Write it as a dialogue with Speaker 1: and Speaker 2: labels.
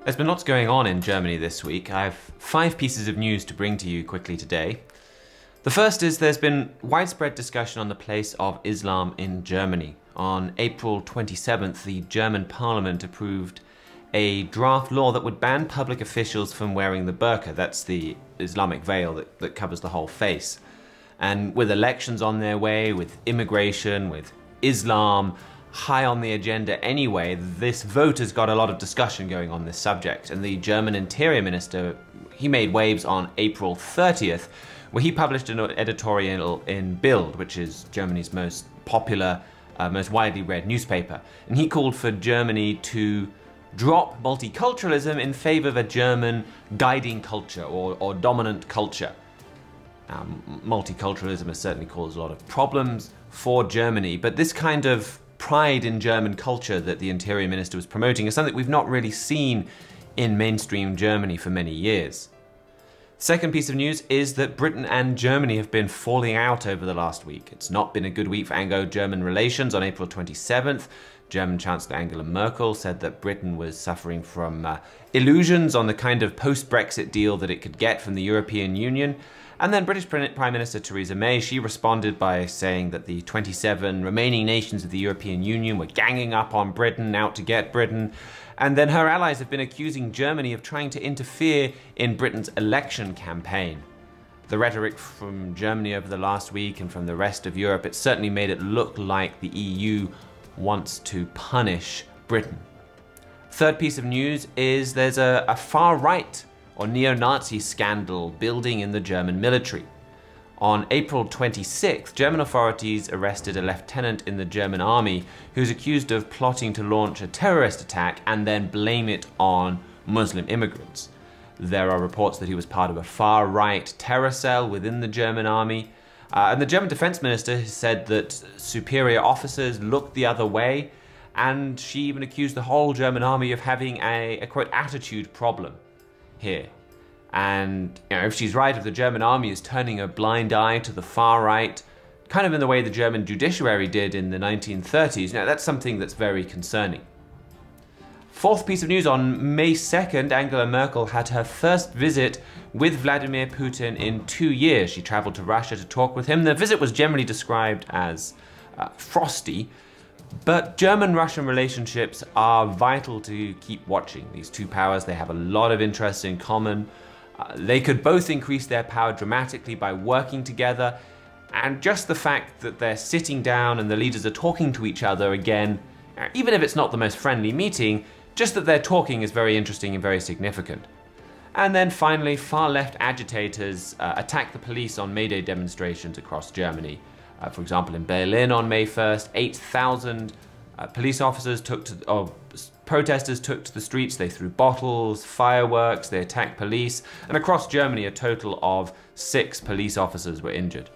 Speaker 1: There's been lots going on in Germany this week. I have 5 pieces of news to bring to you quickly today. The first is there's been widespread discussion on the place of Islam in Germany. On April 27th, the German parliament approved a draft law that would ban public officials from wearing the burqa. That's the Islamic veil that covers the whole face. And with elections on their way, with immigration, with Islam high on the agenda anyway, this vote has got a lot of discussion going on this subject. And the German Interior Minister, he made waves on April 30th, where he published an editorial in Bild, which is Germany's most popular, most widely read newspaper. And he called for Germany to drop multiculturalism in favor of a German guiding culture or dominant culture. Multiculturalism has certainly caused a lot of problems for Germany, but this kind of pride in German culture that the Interior Minister was promoting is something we've not really seen in mainstream Germany for many years. Second piece of news is that Britain and Germany have been falling out over the last week. It's not been a good week for Anglo-German relations. On April 27th, German Chancellor Angela Merkel said that Britain was suffering from illusions on the kind of post-Brexit deal that it could get from the European Union. And then British Prime Minister Theresa May, she responded by saying that the 27 remaining nations of the European Union were ganging up on Britain, out to get Britain. And then her allies have been accusing Germany of trying to interfere in Britain's election campaign. The rhetoric from Germany over the last week and from the rest of Europe, it certainly made it look like the EU wants to punish Britain. Third piece of news is there's a far-right or neo-Nazi scandal building in the German military. On April 26th, German authorities arrested a lieutenant in the German army who's accused of plotting to launch a terrorist attack and then blame it on Muslim immigrants. There are reports that he was part of a far-right terror cell within the German army. And the German defense minister has said that superior officers looked the other way, and she even accused the whole German army of having a quote, attitude problem here. And if she's right, if the German army is turning a blind eye to the far right, kind of in the way the German judiciary did in the 1930s, that's something that's very concerning. Fourth piece of news, on May 2nd, Angela Merkel had her first visit with Vladimir Putin in 2 years. She traveled to Russia to talk with him. The visit was generally described as frosty, but German-Russian relationships are vital to keep watching. These two powers, they have a lot of interests in common. They could both increase their power dramatically by working together, and just the fact that they're sitting down and the leaders are talking to each other again, even if it's not the most friendly meeting, just that they're talking is very interesting and very significant. And then finally, far-left agitators attacked the police on May Day demonstrations across Germany. For example, in Berlin on May 1st, 8,000 police officers protesters took to the streets. They threw bottles, fireworks, they attacked police, and across Germany a total of 6 police officers were injured.